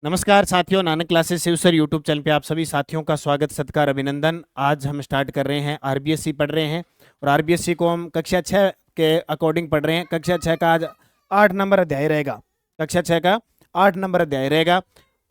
नमस्कार साथियों, Nanak classes Shiv sir YouTube channel पे आप सभी साथियों का स्वागत, सत्कार, अभिनंदन। आज हम स्टार्ट कर रहे हैं आरबीएससी पढ़ रहे हैं और आरबीएससी को हम कक्षा 6 के अकॉर्डिंग पढ़ रहे हैं। कक्षा 6 का आज 8 नंबर अध्याय रहेगा। कक्षा 6 का 8 नंबर अध्याय रहेगा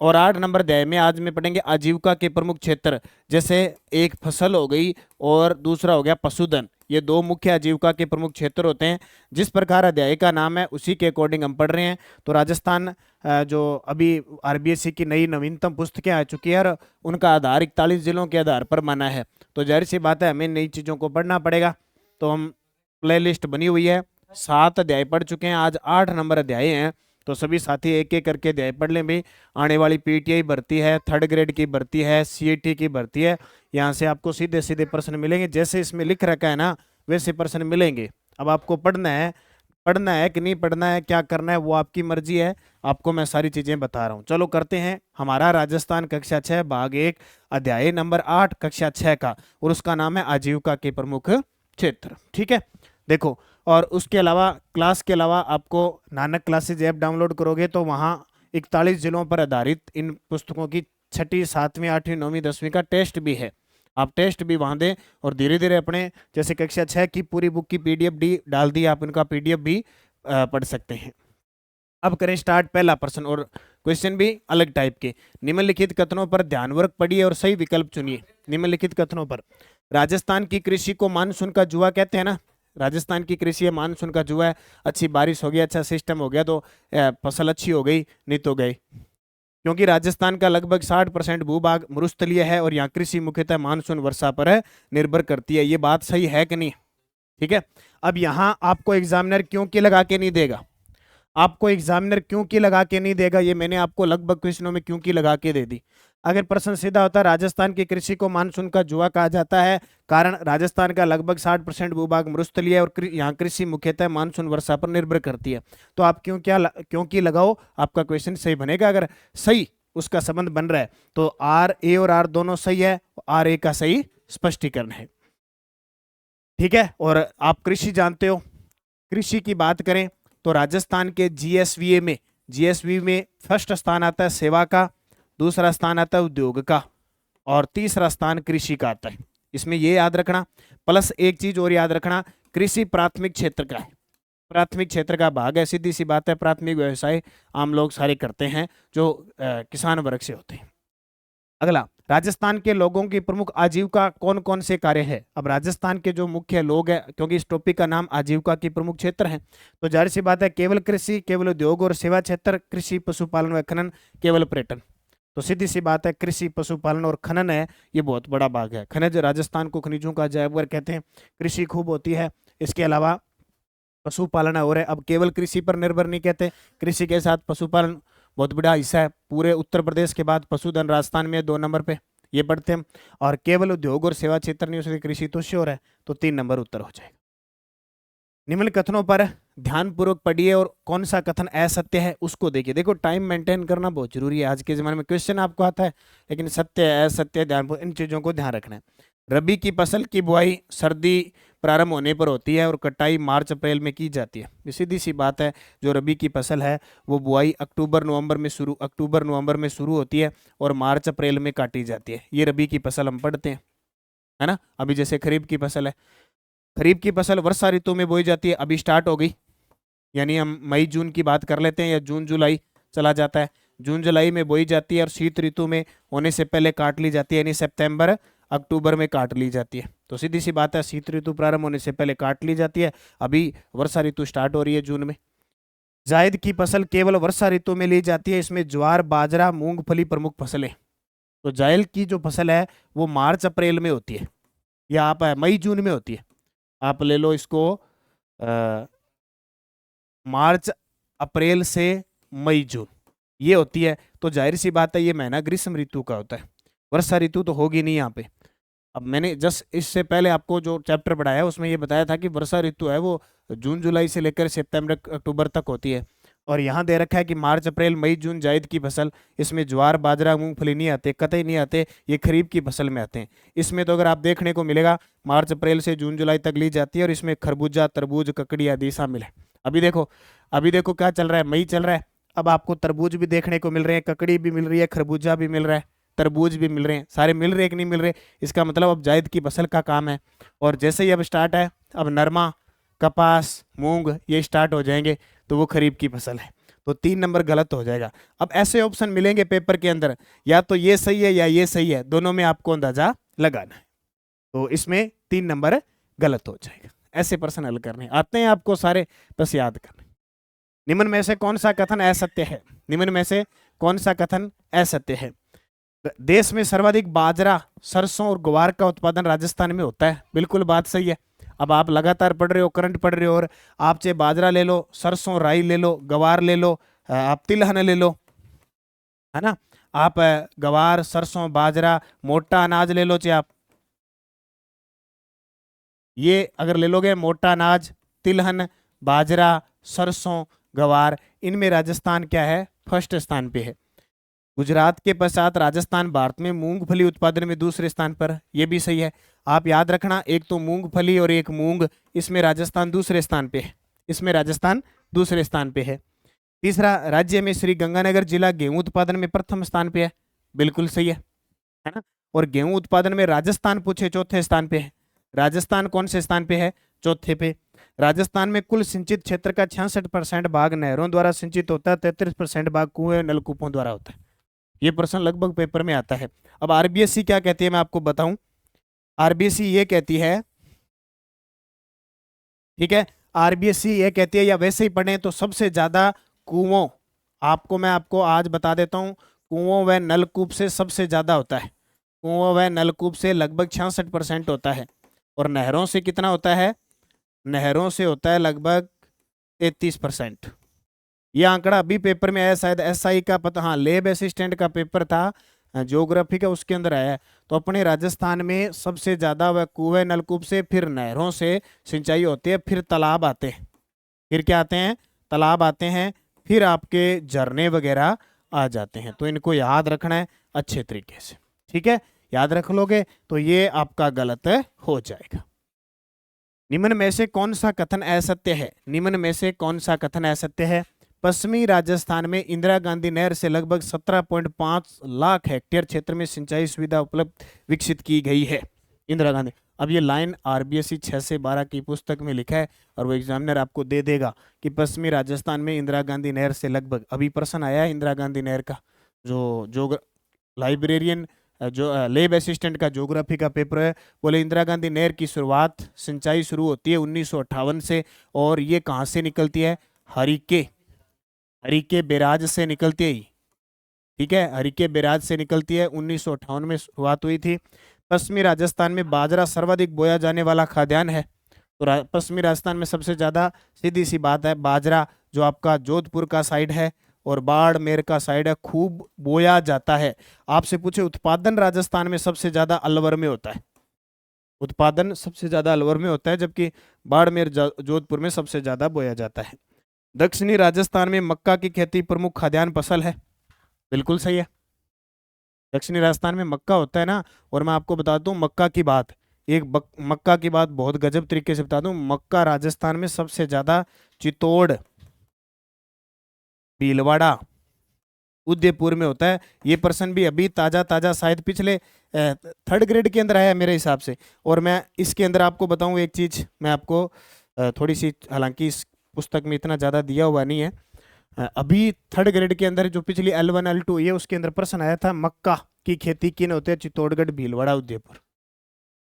और 8 नंबर अध्याय में आज में पढ़ेंगे आजीविका के प्रमुख क्षेत्र। जैसे एक फसल हो गई और दूसरा हो गया पशुधन। ये दो मुख्य आजीविका के प्रमुख क्षेत्र होते हैं। जिस प्रकार अध्याय का नाम है उसी के अकॉर्डिंग हम पढ़ रहे हैं। तो राजस्थान जो अभी आरबीएससी की नई नवीनतम पुस्तकें आ चुकी है और उनका आधार 41 जिलों के आधार पर माना है। तो जाहिर सी बात है हमें नई चीज़ों को पढ़ना पड़ेगा। तो हम प्ले लिस्ट बनी हुई है, 7 अध्याय पढ़ चुके हैं, आज 8 नंबर अध्याय हैं। तो सभी साथी एक एक करके अध्याय पढ़ लें भाई। आने वाली पीटीआई भर्ती है, 3rd ग्रेड की भर्ती है, सीईटी की भर्ती है। यहाँ से आपको सीधे सीधे प्रश्न मिलेंगे, जैसे इसमें लिख रखा है ना वैसे प्रश्न मिलेंगे। अब आपको पढ़ना है कि नहीं पढ़ना है, क्या करना है वो आपकी मर्जी है। आपको मैं सारी चीजें बता रहा हूँ। चलो करते हैं हमारा राजस्थान कक्षा 6 भाग 1 अध्याय नंबर 8 कक्षा 6 का, और उसका नाम है आजीविका के प्रमुख क्षेत्र। ठीक है, देखो। और उसके अलावा क्लास के अलावा आपको नानक क्लासेज ऐप डाउनलोड करोगे तो वहाँ 41 जिलों पर आधारित इन पुस्तकों की 6ठी 7वीं 8वीं 9वीं 10वीं का टेस्ट भी है। आप टेस्ट भी वहाँ दें और धीरे धीरे अपने जैसे कक्षा 6 की पूरी बुक की पीडीएफ डी डाल दी, आप इनका पीडीएफ भी पढ़ सकते हैं। अब करें स्टार्ट पहला प्रश्न, और क्वेश्चन भी अलग टाइप के। निम्नलिखित कथनों पर ध्यानपूर्वक पढ़िए और सही विकल्प चुनिए। निम्नलिखित कथनों पर, राजस्थान की कृषि को मानसून का जुआ कहते हैं ना। राजस्थान की कृषि है मानसून का जुआ है। अच्छी बारिश हो गई, अच्छा सिस्टम हो गया तो फसल अच्छी हो गई, नहीं तो गई। क्योंकि राजस्थान का लगभग 60% भूभाग मरुस्थलीय है और यहाँ कृषि मुख्यतः मानसून वर्षा पर निर्भर करती है। ये बात सही है कि नहीं? ठीक है। अब यहाँ आपको एग्जामिनर क्योंकि लगा के नहीं देगा, आपको एग्जामिनर क्योंकि लगा के नहीं देगा, ये मैंने आपको लगभग क्वेश्चनों में क्योंकि लगा के दे दी। अगर प्रश्न सीधा होता राजस्थान की कृषि को मानसून का जुआ कहा जाता है, कारण राजस्थान का लगभग 60% भूभाग मरुस्थलीय है और यहाँ कृषि मुख्यतः मानसून वर्षा पर निर्भर करती है, तो आप क्योंकि लगाओ, आपका क्वेश्चन सही बनेगा। अगर सही उसका संबंध बन रहा है तो आर ए और आर दोनों सही है, आर ए का सही स्पष्टीकरण है। ठीक है, और आप कृषि जानते हो। कृषि की बात करें तो राजस्थान के जीएसवी में फर्स्ट स्थान आता है सेवा का, दूसरा स्थान आता है उद्योग का और तीसरा स्थान कृषि का आता है। इसमें ये याद रखना, प्लस एक चीज और याद रखना, कृषि प्राथमिक क्षेत्र का है, प्राथमिक क्षेत्र का भाग है। सीधी सी बात है, प्राथमिक व्यवसाय आम लोग सारे करते हैं जो किसान वर्ग से होते हैं। अगला, राजस्थान के लोगों की प्रमुख आजीविका कौन कौन से कार्य है। अब राजस्थान के जो मुख्य लोग हैं, क्योंकि इस टॉपिक का नाम आजीविका की प्रमुख क्षेत्र है, तो जाहिर सी बात है केवल कृषि, केवल उद्योग और सेवा क्षेत्र, कृषि पशुपालन व खनन, केवल पर्यटन। तो सीधी सी बात है कृषि पशुपालन और खनन है, ये बहुत बड़ा भाग है। खनिज, राजस्थान को खनिजों का जायवर कहते हैं। कृषि खूब होती है, इसके अलावा पशुपालन और है। अब केवल कृषि पर निर्भर नहीं कहते, कृषि के साथ पशुपालन बहुत बड़ा हिस्सा है। पूरे उत्तर प्रदेश के बाद पशुधन राजस्थान में 2 नंबर पे, ये पढ़ते हैं। और केवल उद्योग और सेवा क्षेत्र नहीं, उसकी कृषि तो श्योर है, तो 3 नंबर उत्तर हो जाएगा। निम्न कथनों पर ध्यानपूर्वक पढ़िए और कौन सा कथन असत्य है उसको देखिए। देखो टाइम मेंटेन करना बहुत जरूरी है। आज के जमाने में क्वेश्चन आपको आता है, लेकिन सत्य असत्य ध्यानपूर्वक इन चीजों को ध्यान रखना है। रबी की फसल की बुआई सर्दी प्रारंभ होने पर होती है और कटाई मार्च अप्रैल में की जाती है। ये सीधी सी बात है, जो रबी की फसल है वो बुआई अक्टूबर नवंबर में शुरू होती है और मार्च अप्रैल में काटी जाती है। ये रबी की फसल हम पढ़ते हैं, है ना। अभी जैसे खरीफ की फसल है, खरीफ की फसल वर्षा ऋतु में बोई जाती है, अभी स्टार्ट हो गई। यानी हम मई जून की बात कर लेते हैं, या जून जुलाई चला जाता है। जून जुलाई में बोई जाती है और शीत ऋतु में होने से पहले काट ली जाती है, यानी सितंबर अक्टूबर में काट ली जाती है। तो सीधी सी बात है, शीत ऋतु प्रारंभ होने से पहले काट ली जाती है। अभी वर्षा ऋतु स्टार्ट हो रही है जून में। जायद की फसल केवल वर्षा ऋतु में ली जाती है, इसमें ज्वार बाजरा मूंगफली प्रमुख फसलें। तो जायद की जो फसल है वो मार्च अप्रैल में होती है, या आप मई जून में होती है। आप ले लो इसको मार्च अप्रैल से मई जून ये होती है। तो जाहिर सी बात है ये महीना ग्रीष्म ऋतु का होता है, वर्षा ऋतु तो होगी नहीं यहाँ पे। अब मैंने जस्ट इससे पहले आपको जो चैप्टर पढ़ाया उसमें ये बताया था कि वर्षा ऋतु है वो जून जुलाई से लेकर सितंबर अक्टूबर तक होती है। और यहाँ दे रखा है कि मार्च अप्रैल मई जून जायद की फसल, इसमें ज्वार बाजरा मूंगफली नहीं आते, कतई नहीं आते, ये खरीफ की फसल में आते हैं। इसमें तो अगर आप देखने को मिलेगा मार्च अप्रैल से जून जुलाई तक ली जाती है और इसमें खरबूजा तरबूज ककड़ी आदि शामिल है। अभी देखो क्या चल रहा है, मई चल रहा है। अब आपको तरबूज भी देखने को मिल रहे हैं, ककड़ी भी मिल रही है, खरबूजा भी मिल रहा है, तरबूज भी मिल रहे हैं, सारे मिल रहे हैं कि नहीं मिल रहे। इसका मतलब अब जायद की फसल का काम है। और जैसे ही अब स्टार्ट है, अब नरमा, कपास, मूंग ये स्टार्ट हो जाएंगे, तो वो खरीफ की फसल है। तो 3 नंबर गलत हो जाएगा। अब ऐसे ऑप्शन मिलेंगे पेपर के अंदर, या तो ये सही है या ये सही है, दोनों में आपको अंदाजा लगाना है। तो इसमें 3 नंबर गलत हो जाएगा। ऐसे प्रश्न हल करने आते हैं आपको सारे, बस याद करने। निम्न में से कौन सा कथन असत्य है? निम्न में से कौन सा कथन असत्य है? देश में सर्वाधिक बाजरा, सरसों और ग्वार का उत्पादन राजस्थान में होता है। बिल्कुल बात सही है। अब आप लगातार पढ़ रहे हो, करंट पढ़ रहे हो, और आप चाहे बाजरा ले लो, सरसों राई ले लो, गवार ले लो, आप तिलहन ले लो, है ना। आप गवार, सरसों, बाजरा, मोटा अनाज ले लो, चाहे आप ये अगर ले लोगे, मोटा अनाज, तिलहन, बाजरा, सरसों, गवार, इनमें राजस्थान क्या है? फर्स्ट स्थान पे है। गुजरात के पश्चात राजस्थान भारत में मूंगफली उत्पादन में दूसरे स्थान पर। यह भी सही है। आप याद रखना, एक तो मूंगफली और एक मूंग, इसमें राजस्थान दूसरे स्थान पे है। इसमें राजस्थान दूसरे स्थान पे है। तीसरा, राज्य में श्री गंगानगर जिला गेहूं उत्पादन में प्रथम स्थान पे है। बिल्कुल सही है ना। और गेहूं उत्पादन में राजस्थान पूछे चौथे स्थान पे है। राजस्थान कौन से स्थान पे है? चौथे पे। राजस्थान में कुल सिंचित क्षेत्र का 66% भाग नहरों द्वारा सिंचित होता है, 33% भाग कुएं नलकूपों द्वारा होता है। ये प्रश्न लगभग पेपर में आता है। अब आरबीएससी क्या कहती है, मैं आपको बताऊं। आरबीएससी ये कहती है, ठीक है, आरबीएससी ये कहती है, या वैसे ही पढ़े तो सबसे ज्यादा कुओं, मैं आपको आज बता देता हूं, कुओं व नलकूप से सबसे ज्यादा होता है। कुओं व नलकूप से लगभग 66% होता है। और नहरों से कितना होता है? नहरों से होता है लगभग 33%। ये आंकड़ा अभी पेपर में आया, शायद एसआई का पता, हाँ लेब असिस्टेंट का पेपर था, ज्योग्राफी का, उसके अंदर आया है। तो अपने राजस्थान में सबसे ज्यादा वह कुएं नलकूप से, फिर नहरों से सिंचाई होती है, फिर तालाब आते हैं, फिर क्या आते हैं? तालाब आते हैं, फिर आपके झरने वगैरह आ जाते हैं। तो इनको याद रखना है अच्छे तरीके से, ठीक है। याद रख लोगे तो ये आपका गलत हो जाएगा। निम्न में से कौन सा कथन असत्य है? निम्न में से कौन सा कथन असत्य है? पश्चिमी राजस्थान में इंदिरा गांधी नहर से लगभग 17.5 लाख हेक्टेयर क्षेत्र में सिंचाई सुविधा उपलब्ध विकसित की गई है। इंदिरा गांधी, अब ये लाइन आरबीएससी 6 से 12 की पुस्तक में लिखा है, और वो एग्जामिनर आपको दे देगा कि पश्चिमी राजस्थान में इंदिरा गांधी नहर से लगभग, अभी प्रश्न आया है इंदिरा गांधी नहर का, जो लाइब्रेरियन, जो लेब असिस्टेंट का ज्योग्राफी का पेपर है, बोले इंदिरा गांधी नहर की शुरुआत, सिंचाई शुरू होती है 1958 से, और ये कहाँ से निकलती है? हरिके बैराज से निकलती है, ठीक है, हरिके बैराज से निकलती है। 1958 में शुरुआत हुई थी। पश्चिमी राजस्थान में बाजरा सर्वाधिक बोया जाने वाला खाद्यान्न है। तो पश्चिमी राजस्थान में सबसे ज्यादा, सीधी सी बात है, बाजरा जो आपका जोधपुर का साइड है और बाड़मेर का साइड है, खूब बोया जाता है। आपसे पूछे उत्पादन राजस्थान में सबसे ज्यादा अलवर में होता है। उत्पादन सबसे ज्यादा अलवर में होता है, जबकि बाड़मेर जोधपुर में सबसे ज्यादा बोया जाता है। दक्षिणी राजस्थान में मक्का की खेती प्रमुख खाद्यान्न फसल है। बिल्कुल सही है। दक्षिणी राजस्थान में मक्का होता है ना। और मैं आपको बता दूं मक्का की बात, मक्का की बात बहुत गजब तरीके से बता दूं, मक्का राजस्थान में सबसे ज्यादा चित्तौड़, भीलवाड़ा, उदयपुर में होता है। ये प्रश्न भी अभी ताजा ताजा, शायद पिछले 3rd ग्रेड के अंदर आया मेरे हिसाब से। और मैं इसके अंदर आपको बताऊं एक चीज, मैं आपको थोड़ी सी, हालांकि इस पुस्तक में इतना ज्यादा दिया हुआ नहीं है, अभी 3rd ग्रेड के अंदर जो पिछली L1 L2 ये, उसके अंदर प्रश्न आया था, मक्का की खेती किन होते हैं? चित्तौड़गढ़, भीलवाड़ा, उदयपुर।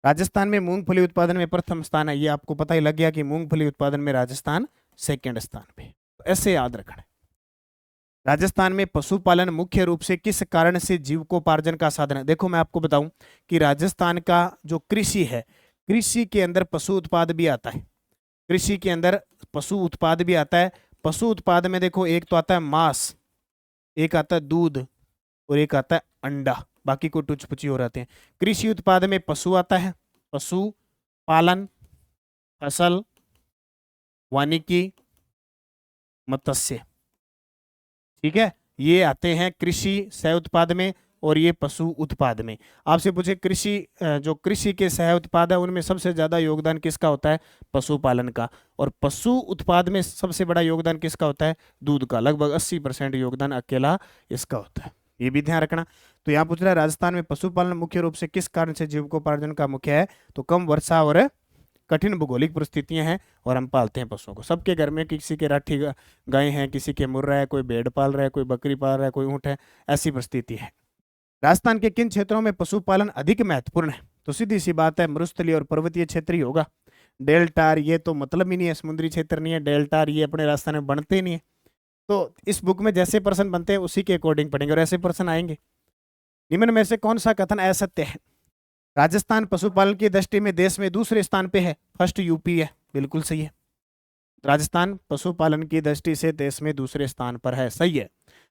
राजस्थान में मूंगफली उत्पादन में प्रथम स्थान है। ये आपको पता ही लग गया कि मूंगफली उत्पादन में राजस्थान 2nd स्थान पे। तो ऐसे याद रखना। राजस्थान में पशुपालन मुख्य रूप से किस कारण से जीविकोपार्जन का साधन है? देखो मैं आपको बताऊं कि राजस्थान का जो कृषि है, कृषि के अंदर पशु उत्पाद भी आता है। कृषि के अंदर पशु उत्पाद भी आता है। पशु उत्पाद में देखो, एक तो आता है मांस, एक आता है दूध, और एक आता है अंडा, बाकी को टुच पुची हो रहते हैं। कृषि उत्पाद में पशु आता है, पशु पालन, फसल, वानिकी, मत्स्य, ठीक है, ये आते हैं कृषि सह उत्पाद में। और ये पशु उत्पाद में। आपसे पूछे कृषि जो कृषि के सह उत्पाद है उनमें सबसे ज्यादा योगदान किसका होता है? पशुपालन का। और पशु उत्पाद में सबसे बड़ा योगदान किसका होता है? दूध का। लगभग 80% योगदान अकेला इसका होता है, ये भी ध्यान रखना। तो यहाँ पूछ रहा है राजस्थान में पशुपालन मुख्य रूप से किस कारण से जीविकोपार्जन का मुख्य है? तो कम वर्षा और कठिन भौगोलिक परिस्थितियां हैं और हम पालते हैं पशुओं को। सबके घर में किसी के राठी गाय हैं, किसी के मुर्रा है, कोई भेड़ पाल रहा है, कोई बकरी पाल रहा है, कोई ऊँट है, ऐसी परिस्थिति है। राजस्थान के किन क्षेत्रों में पशुपालन अधिक महत्वपूर्ण है? तो सीधी सी बात है, मरुस्थलीय और पर्वतीय क्षेत्र ही होगा। डेल्टार ये तो मतलब ही नहीं है, समुद्री क्षेत्र नहीं है। डेल्टार ये अपने राजस्थान में बनते ही नहीं है। तो इस बुक में जैसे प्रश्न बनते हैं उसी के अकॉर्डिंग पढ़ेंगे और ऐसे प्रश्न आएंगे। निम्न में से कौन सा कथन असत्य है? राजस्थान पशुपालन की दृष्टि में देश में दूसरे स्थान पे है। फर्स्ट यूपी है, बिल्कुल सही है। राजस्थान पशुपालन की दृष्टि से देश में दूसरे स्थान पर है, सही है।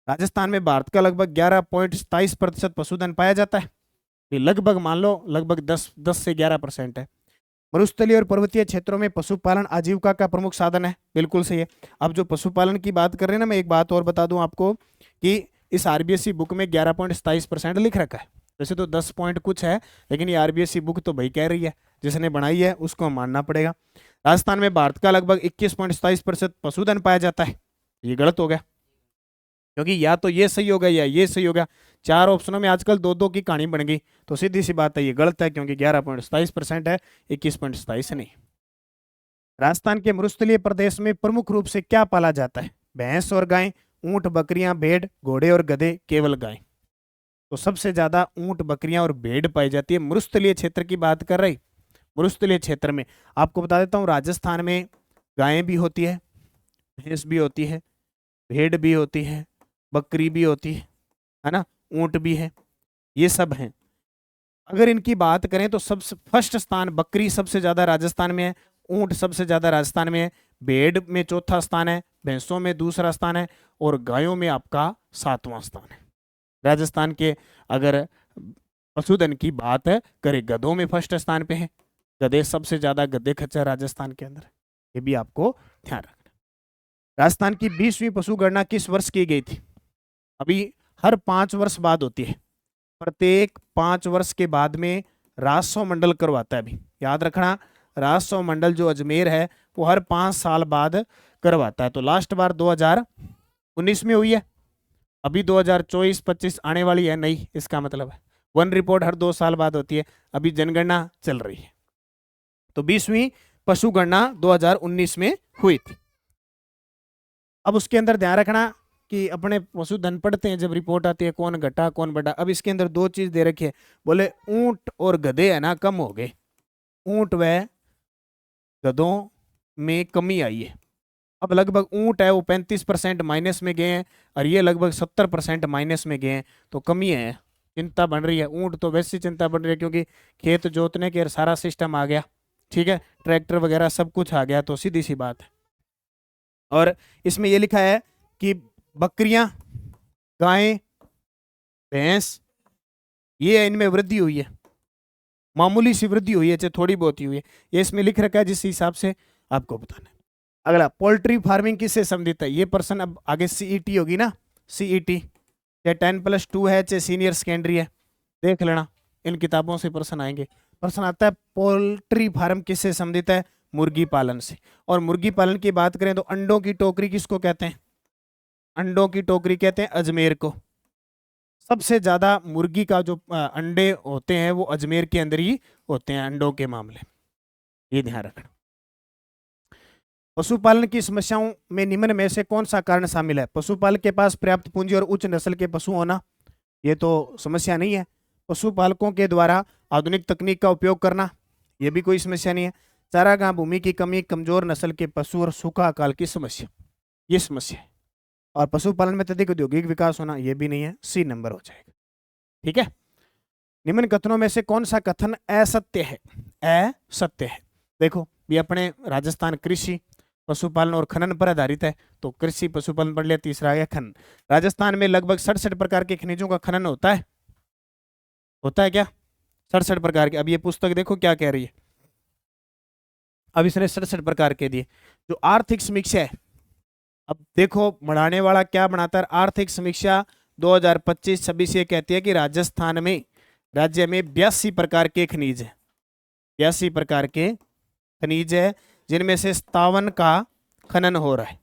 राजस्थान में भारत का लगभग 11.27% पशुधन पाया जाता है। ये लगभग मान लो लगभग 10 से 11% है। मरुस्थलीय और पर्वतीय क्षेत्रों में पशुपालन आजीविका का प्रमुख साधन है, बिल्कुल सही है। अब जो पशुपालन की बात कर रहे हैं ना, मैं एक बात और बता दूं आपको कि इस आरबीएसई बुक में 11.27% लिख रखा है। वैसे तो 10 पॉइंट कुछ है, लेकिन ये आरबीएसई बुक तो भाई कह रही है, जिसने बनाई है उसको मानना पड़ेगा। राजस्थान में भारत का लगभग 21.27% पशुधन पाया जाता है। ये गलत हो गया, क्योंकि या तो ये सही होगा या ये सही होगा। 4 ऑप्शनों में आजकल 2-2 की कहानी बन गई, तो सीधी सी बात है ये गलत है, क्योंकि 11.27% है, 21.27 नहीं। राजस्थान के मरुस्थलीय प्रदेश में प्रमुख रूप से क्या पाला जाता है? भैंस और गाय, ऊंट, बकरियां, भेड़, घोड़े और गधे, केवल गाय। तो सबसे ज्यादा ऊंट, बकरियां और भेड़ पाई जाती है। मरुस्थलीय क्षेत्र की बात कर रही, मरुस्थलीय क्षेत्र में आपको बता देता हूँ, राजस्थान में गायें भी होती है, भैंस भी होती है, भेड़ भी होती है, बकरी भी होती है ना, ऊंट भी है, ये सब हैं। अगर इनकी बात करें तो सबसे फर्स्ट स्थान बकरी सबसे ज्यादा राजस्थान में है, ऊंट सबसे ज्यादा राजस्थान में है, भेड़ में चौथा स्थान है, भैंसों में दूसरा स्थान है और गायों में आपका 7वां स्थान है। राजस्थान के अगर पशुधन की बात करें, गधों में फर्स्ट स्थान पे है, गधे सबसे ज्यादा गधे खच्चर राजस्थान के अंदर, ये भी आपको ध्यान रखना। राजस्थान की 20वीं पशु गणना किस वर्ष की गई थी? अभी हर 5 वर्ष बाद होती है, प्रत्येक 5 वर्ष के बाद में राजस्व मंडल करवाता है। अभी याद रखना, राजस्व मंडल जो अजमेर है वो हर 5 साल बाद करवाता है। तो लास्ट बार 2019 में हुई है, अभी 2024-25 आने वाली है नहीं, इसका मतलब है वन रिपोर्ट हर 2 साल बाद होती है। अभी जनगणना चल रही है, तो 20वीं पशु गणना 2019 में हुई थी। अब उसके अंदर ध्यान रखना कि अपने पशुधन पढ़ते हैं, जब रिपोर्ट आती है कौन घटा कौन बढ़ा। अब इसके अंदर 2 चीज दे रखी है, बोले ऊंट और गधे है ना कम हो गए, ऊंट व गधों में कमी आई है। अब लगभग ऊंट है वो 35% माइनस में गए हैं और ये लगभग 70% माइनस में गए हैं, तो कमी है, चिंता बन रही है। ऊंट तो वैसी चिंता बन रही है क्योंकि खेत जोतने के सारा सिस्टम आ गया, ठीक है, ट्रैक्टर वगैरह सब कुछ आ गया, तो सीधी सी बात है। और इसमें ये लिखा है कि बकरियां, गायें, भैंस, ये इनमें वृद्धि हुई है, मामूली सी वृद्धि हुई है, चाहे थोड़ी बहुत ही हुई है, ये इसमें लिख रखा है, जिस हिसाब से आपको बताना है। अगला, पोल्ट्री फार्मिंग किससे संबंधित है? ये पर्सन अब आगे सीईटी होगी ना, सीईटी चाहे 10+2 है चाहे सीनियर सेकेंडरी है, देख लेना, इन किताबों से प्रश्न आएंगे। प्रश्न आता है पोल्ट्री फार्म किससे संबंधित है? मुर्गी पालन से। और मुर्गी पालन की बात करें तो अंडों की टोकरी किसको कहते हैं? अंडों की टोकरी कहते हैं अजमेर को। सबसे ज्यादा मुर्गी का जो अंडे होते हैं वो अजमेर के अंदर ही होते हैं अंडों के मामले, ये ध्यान रखना। पशुपालन की समस्याओं में निम्न में से कौन सा कारण शामिल है? पशुपालक के पास पर्याप्त पूंजी और उच्च नस्ल के पशु होना, ये तो समस्या नहीं है। पशुपालकों के द्वारा आधुनिक तकनीक का उपयोग करना, ये भी कोई समस्या नहीं है। चारागाह भूमि की कमी, कमजोर नस्ल के पशु और सूखा अकाल की समस्या, ये समस्या है। और पशुपालन में अत्यधिक औद्योगिक विकास होना, ये भी नहीं है, सी नंबर हो जाएगा, ठीक है। निम्न कथनों में से कौन सा कथन असत्य है? असत्य है। देखो ये अपने राजस्थान कृषि, पशुपालन और खनन पर आधारित है, तो कृषि पशुपालन पढ़ लिया। तीसरा है खनन। राजस्थान में लगभग 67 प्रकार के खनिजों का खनन होता है, होता है क्या? 67 प्रकार के। अब ये पुस्तक देखो क्या कह रही है, अब इसने 67 प्रकार के दिए। जो आर्थिक समीक्षा है, अब देखो बढ़ाने वाला क्या बनाता है, आर्थिक समीक्षा 2025-26 ये कहती है कि राजस्थान में राज्य में 82 प्रकार के खनिज है, 82 प्रकार के खनिज है, जिनमें से 57 का खनन हो रहा है,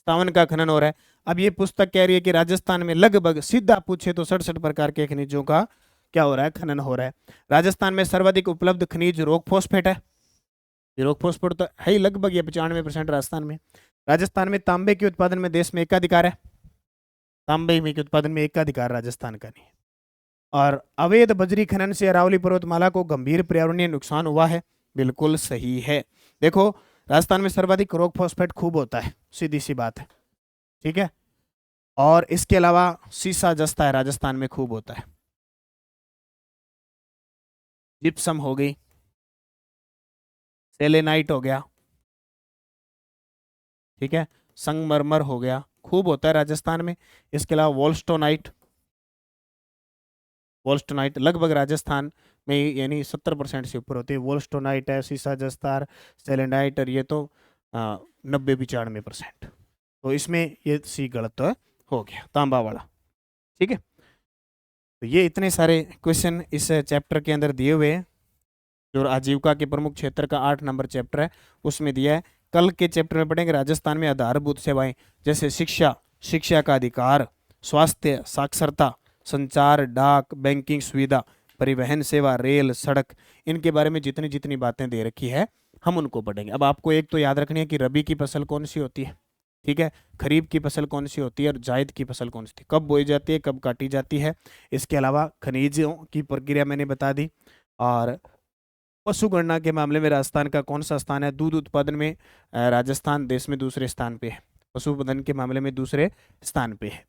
57 का खनन हो रहा है। अब ये पुस्तक कह रही है कि राजस्थान में लगभग, सीधा पूछे तो 67 प्रकार के खनिजों का क्या हो रहा है, खनन हो रहा है। राजस्थान में सर्वाधिक उपलब्ध खनिज रॉक फॉस्फेट है, रॉक फॉस्फेट तो है ही लगभग ये 95% राजस्थान में। राजस्थान में तांबे के उत्पादन में देश में एकाधिकार है, तांबे में के उत्पादन में एकाधिकार राजस्थान का नहीं। और अवैध बजरी खनन से अरावली पर्वतमाला को गंभीर पर्यावरणीय नुकसान हुआ है, बिल्कुल सही है। देखो राजस्थान में सर्वाधिक रॉक फॉस्फेट खूब होता है, सीधी सी बात है, ठीक है। और इसके अलावा सीसा जस्ता है राजस्थान में खूब होता है, जिप्सम हो गई, सेलेनाइट हो गया, ठीक है, संगमरमर हो गया, खूब होता है राजस्थान में। इसके अलावा वोल्स्टोनाइट, वोल्स्टोनाइट लगभग राजस्थान में यानी 70% से ऊपर होती है। वोल्स्टोनाइट है, सीसा जस्तार, सेलेनाइट, और ये तो 90-95%। तो इसमें ये सी गलत तो हो गया, तांबा वाला, ठीक है। तो ये इतने सारे क्वेश्चन इस चैप्टर के अंदर दिए हुए हैं, जो आजीविका के प्रमुख क्षेत्र का 8 नंबर चैप्टर है उसमें दिया है। कल के चैप्टर में पढ़ेंगे राजस्थान में आधारभूत सेवाएं, जैसे शिक्षा, शिक्षा का अधिकार, स्वास्थ्य, साक्षरता, संचार, डाक, बैंकिंग सुविधा, परिवहन सेवा, रेल, सड़क, इनके बारे में जितनी जितनी बातें दे रखी है हम उनको पढ़ेंगे। अब आपको एक तो याद रखनी है कि रबी की फसल कौन सी होती है, ठीक है, खरीफ की फसल कौन सी होती है, और जायद की फसल कौन सी थी, कब बोई जाती है, कब काटी जाती है। इसके अलावा खनिजों की प्रक्रिया मैंने बता दी। और पशु गणना के मामले में राजस्थान का कौन सा स्थान है, दूध उत्पादन में राजस्थान देश में दूसरे स्थान पे है, पशुपालन के मामले में दूसरे स्थान पे है।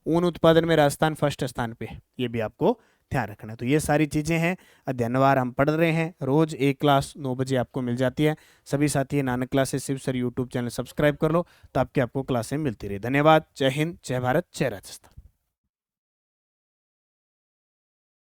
ऊन उत्पादन में राजस्थान फर्स्ट स्थान पे है, ये भी आपको ध्यान रखना है। तो ये सारी चीज़ें हैं, अध्ययनवार हम पढ़ रहे हैं, रोज एक क्लास 9 बजे आपको मिल जाती है। सभी साथी Nanak classes Shiv sir YouTube channel subscribe कर लो, तो आपको क्लासें मिलती रही। धन्यवाद। जय हिंद, जय भारत, जय राजस्थान।